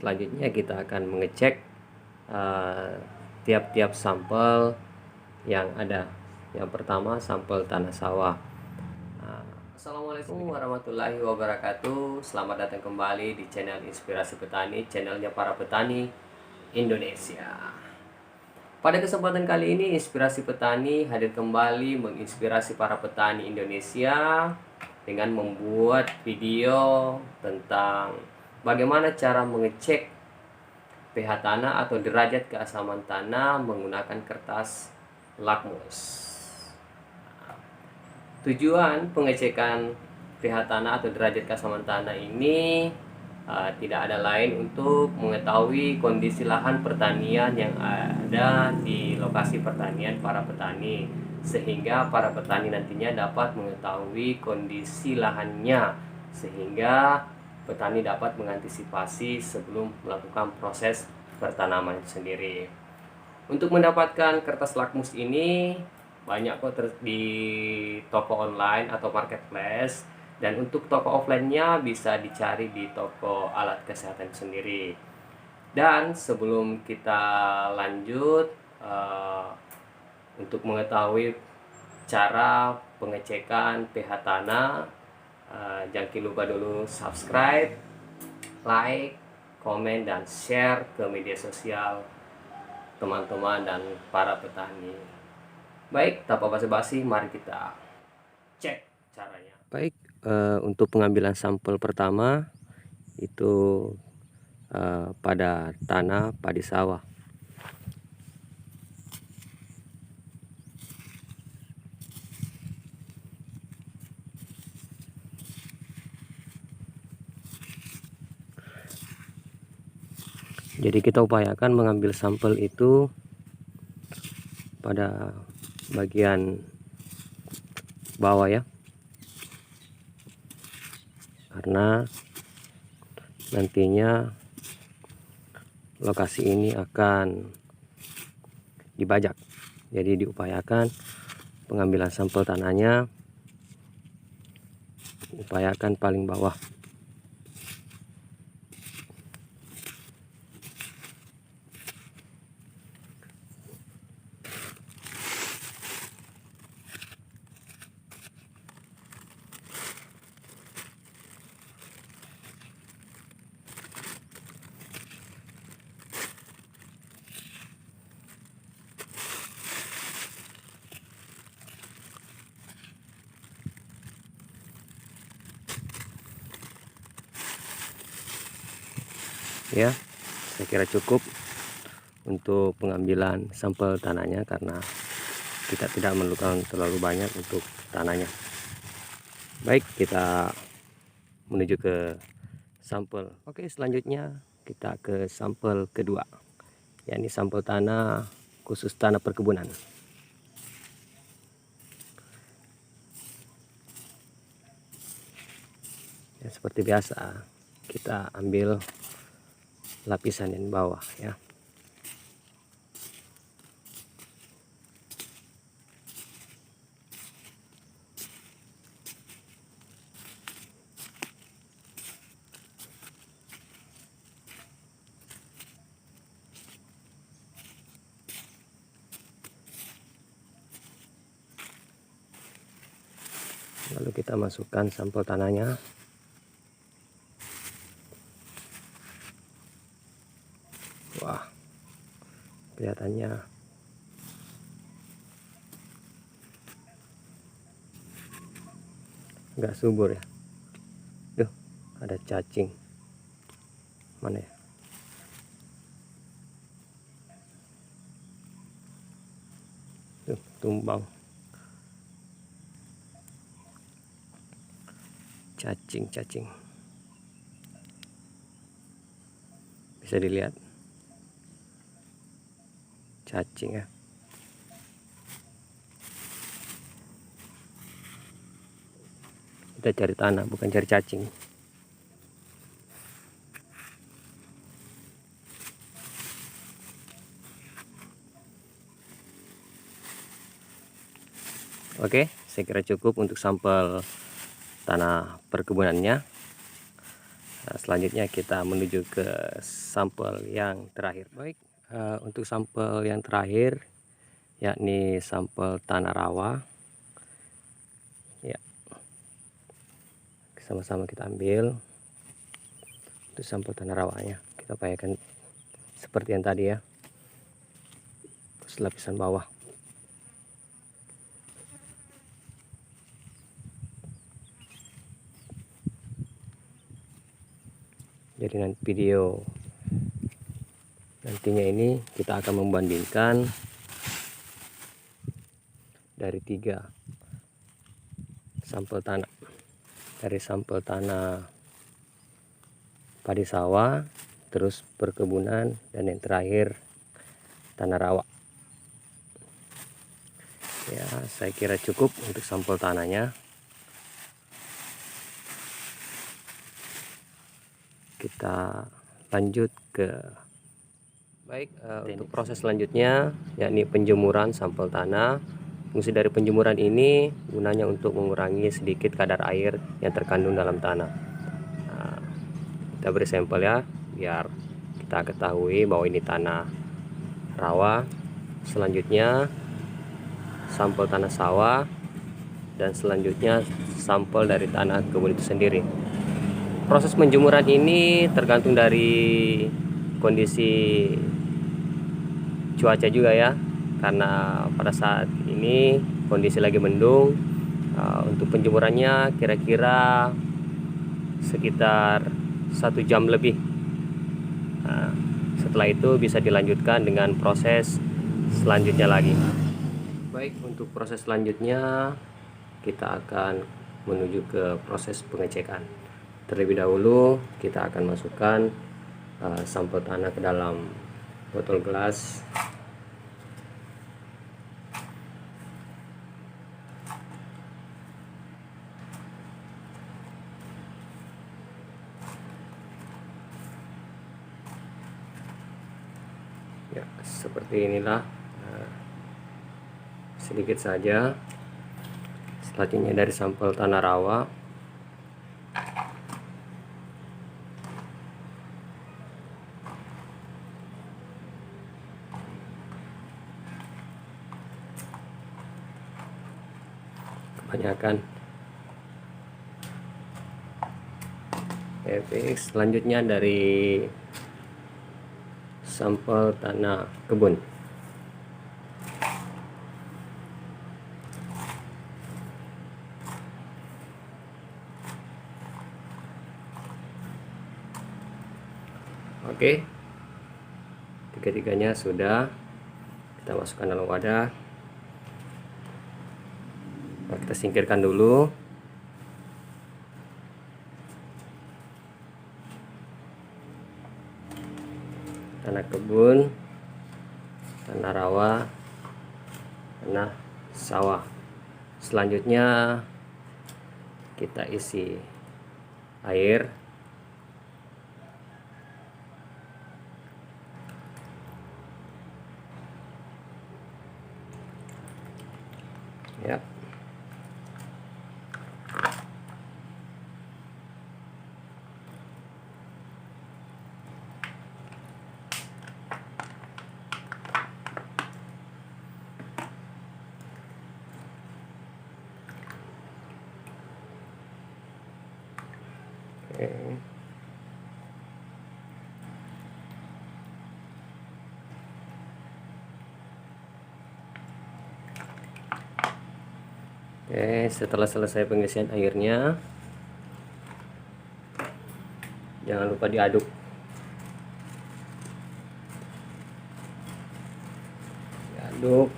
Selanjutnya kita akan mengecek tiap-tiap sampel yang ada. Yang pertama sampel tanah sawah. Assalamualaikum warahmatullahi wabarakatuh. Selamat datang kembali di channel Inspirasi Petani, channelnya para petani Indonesia. Pada kesempatan kali ini Inspirasi Petani hadir kembali menginspirasi para petani Indonesia dengan membuat video tentang bagaimana cara mengecek pH tanah atau derajat keasaman tanah menggunakan kertas lakmus. Tujuan pengecekan pH tanah atau derajat keasaman tanah ini tidak ada lain untuk mengetahui kondisi lahan pertanian yang ada di lokasi pertanian para petani, sehingga para petani nantinya dapat mengetahui kondisi lahannya, sehingga petani dapat mengantisipasi sebelum melakukan proses pertanaman sendiri. Untuk mendapatkan kertas lakmus ini banyak kok di toko online atau marketplace, dan untuk toko offline-nya bisa dicari di toko alat kesehatan sendiri. Dan sebelum kita lanjut untuk mengetahui cara pengecekan pH tanah, jangan lupa dulu subscribe, like, komen, dan share ke media sosial teman-teman dan para petani. Baik, tanpa basa-basi, mari kita cek caranya. Baik, untuk pengambilan sampel pertama itu pada tanah padi sawah. Jadi kita upayakan mengambil sampel itu pada bagian bawah ya, karena nantinya lokasi ini akan dibajak. Jadi diupayakan pengambilan sampel tanahnya upayakan paling bawah. Ya, saya kira cukup untuk pengambilan sampel tanahnya karena kita tidak memerlukan terlalu banyak untuk tanahnya. Baik, kita menuju ke sampel. Oke, selanjutnya kita ke sampel kedua, yakni sampel tanah khusus tanah perkebunan. Ya, seperti biasa kita ambil lapisan yang bawah ya. Lalu kita masukkan sampel tanahnya. Wah, kelihatannya nggak subur ya. Duh, ada cacing. Mana ya? Duh, tumbang. Cacing. Bisa dilihat. Cacing ya. Kita cari tanah, bukan cari cacing. Oke, saya kira cukup untuk sampel tanah perkebunannya. Selanjutnya kita menuju ke sampel yang terakhir. Baik, untuk sampel yang terakhir yakni sampel tanah rawa. Ya, sama-sama kita ambil. Untuk sampel tanah rawanya kita upayakan seperti yang tadi ya, terus lapisan bawah. Jadi nanti video nantinya ini kita akan membandingkan dari 3 sampel tanah, dari sampel tanah padi sawah, terus perkebunan, dan yang terakhir tanah rawa. Ya, saya kira cukup untuk sampel tanahnya. Kita lanjut ke untuk proses selanjutnya, yakni penjemuran sampel tanah. Fungsi dari penjemuran ini gunanya untuk mengurangi sedikit kadar air yang terkandung dalam tanah. Nah, kita beri sampel ya, biar kita ketahui bahwa ini tanah rawa. Selanjutnya sampel tanah sawah, dan selanjutnya sampel dari tanah kebun itu sendiri. Proses penjemuran ini tergantung dari kondisi cuaca juga ya, karena pada saat ini kondisi lagi mendung. Untuk penjemurannya kira-kira sekitar 1 jam lebih. Setelah itu bisa dilanjutkan dengan proses selanjutnya lagi. Baik, untuk proses selanjutnya kita akan menuju ke proses pengecekan. Terlebih dahulu kita akan masukkan sampel tanah ke dalam botol gelas. Ya, seperti inilah, sedikit saja. Selanjutnya dari sampel tanah rawa. Kebanyakan. Selanjutnya dari sampel tanah kebun. Oke, tiga-tiganya sudah kita masukkan dalam wadah. Nah, kita singkirkan dulu. Tanah kebun, tanah rawa, tanah sawah. Selanjutnya kita isi air. Ya. Oke. Oke, setelah selesai pengisian airnya, jangan lupa diaduk. Diaduk.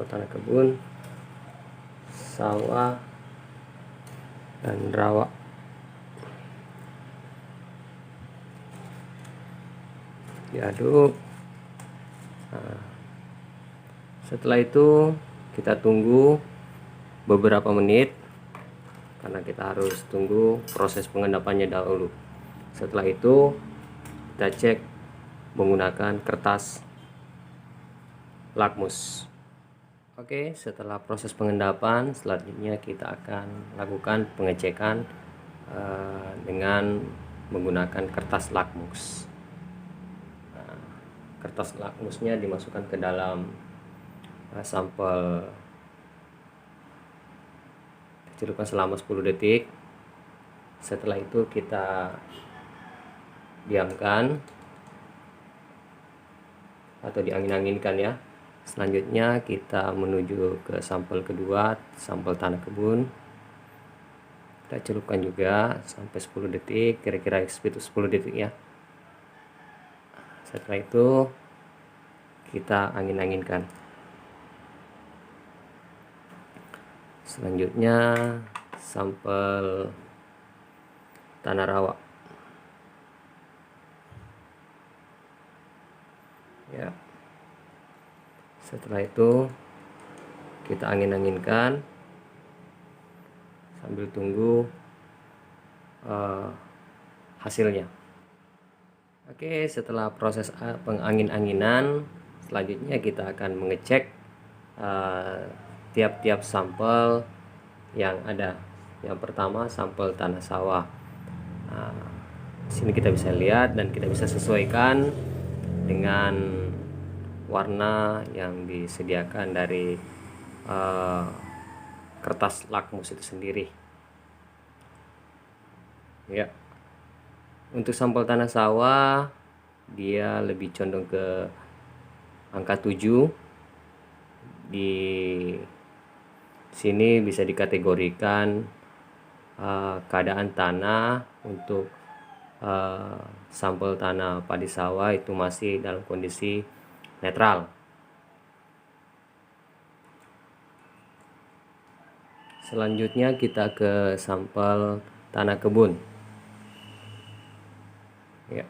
Tanah kebun, sawah, dan rawa. diaduk. Nah, setelah itu kita tunggu beberapa menit karena kita harus tunggu proses pengendapannya dahulu. Setelah itu kita cek menggunakan kertas lakmus. Oke, setelah proses pengendapan, selanjutnya kita akan lakukan pengecekan dengan menggunakan kertas lakmus. Nah, kertas lakmusnya dimasukkan ke dalam sampel, celupkan selama 10 detik. Setelah itu kita diamkan atau diangin-anginkan ya. Selanjutnya kita menuju ke sampel kedua, sampel tanah kebun. Kita celupkan juga sampai 10 detik, kira-kira speed 10 detik ya. Setelah itu kita angin-anginkan. Selanjutnya sampel tanah rawa ya. Setelah itu kita angin-anginkan sambil tunggu hasilnya. Oke, setelah proses pengangin-anginan, selanjutnya kita akan mengecek tiap-tiap sampel yang ada. Yang pertama sampel tanah sawah. Di sini kita bisa lihat dan kita bisa sesuaikan dengan warna yang disediakan dari kertas lakmus itu sendiri ya. Untuk sampel tanah sawah dia lebih condong ke angka 7. Di sini bisa dikategorikan keadaan tanah. Untuk sampel tanah padi sawah itu masih dalam kondisi netral. Selanjutnya kita ke sampel tanah kebun ya.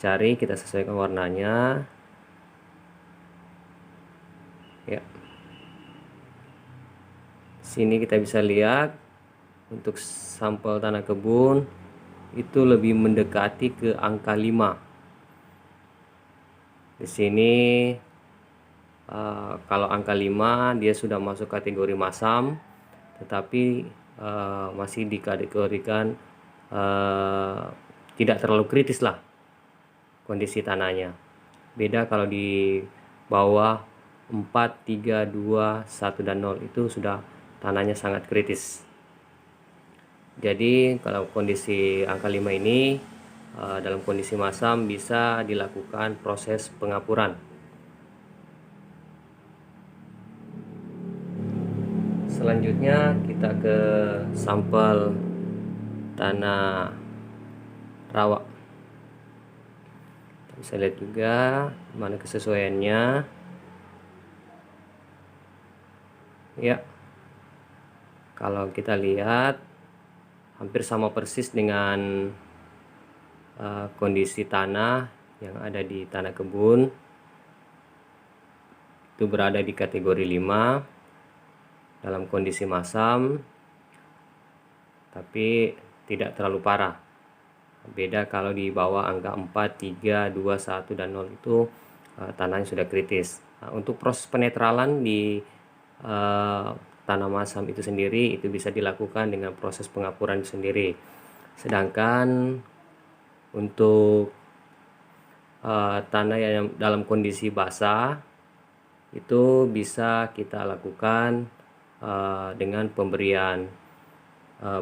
Cari, kita sesuaikan warnanya ya. Sini kita bisa lihat untuk sampel tanah kebun itu lebih mendekati ke angka 5. Di sini kalau angka 5 dia sudah masuk kategori masam, tetapi masih dikategorikan tidak terlalu kritis lah kondisi tanahnya. Beda kalau di bawah 4, 3, 2, 1 dan 0 itu sudah tanahnya sangat kritis. Jadi kalau kondisi angka 5 ini dalam kondisi masam bisa dilakukan proses pengapuran. Selanjutnya kita ke sampel tanah rawa. Kita bisa lihat juga mana kesesuaiannya ya. Kalau kita lihat hampir sama persis dengan kondisi tanah yang ada di tanah kebun, itu berada di kategori 5 dalam kondisi masam tapi tidak terlalu parah. Beda kalau di bawah angka 4, 3, 2, 1 dan 0 itu tanahnya sudah kritis. Untuk proses penetralan di tanah masam itu sendiri itu bisa dilakukan dengan proses pengapuran sendiri. Sedangkan untuk tanah yang dalam kondisi basah itu bisa kita lakukan dengan pemberian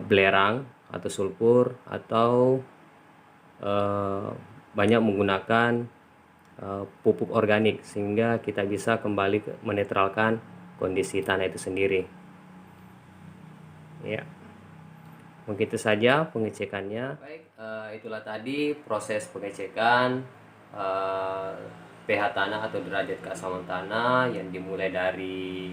belerang atau sulfur atau banyak menggunakan pupuk organik sehingga kita bisa kembali menetralkan kondisi tanah itu sendiri ya. Mungkin itu saja pengecekannya. Baik, itulah tadi proses pengecekan pH tanah atau derajat keasaman tanah yang dimulai dari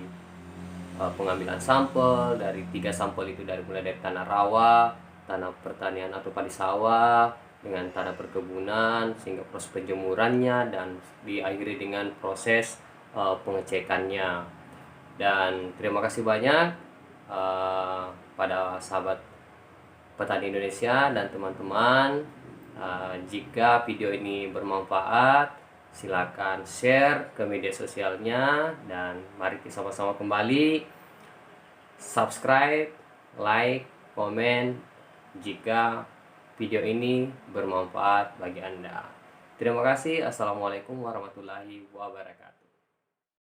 pengambilan sampel dari 3 sampel itu, mulai dari tanah rawa, tanah pertanian atau padi sawah, dengan tanah perkebunan, sehingga proses penjemurannya dan diakhiri dengan proses pengecekannya. Dan terima kasih banyak pada sahabat petani Indonesia dan teman-teman. Jika video ini bermanfaat, silakan share ke media sosialnya, dan mari kita sama-sama kembali subscribe, like, komen jika video ini bermanfaat bagi Anda. Terima kasih. Assalamualaikum warahmatullahi wabarakatuh.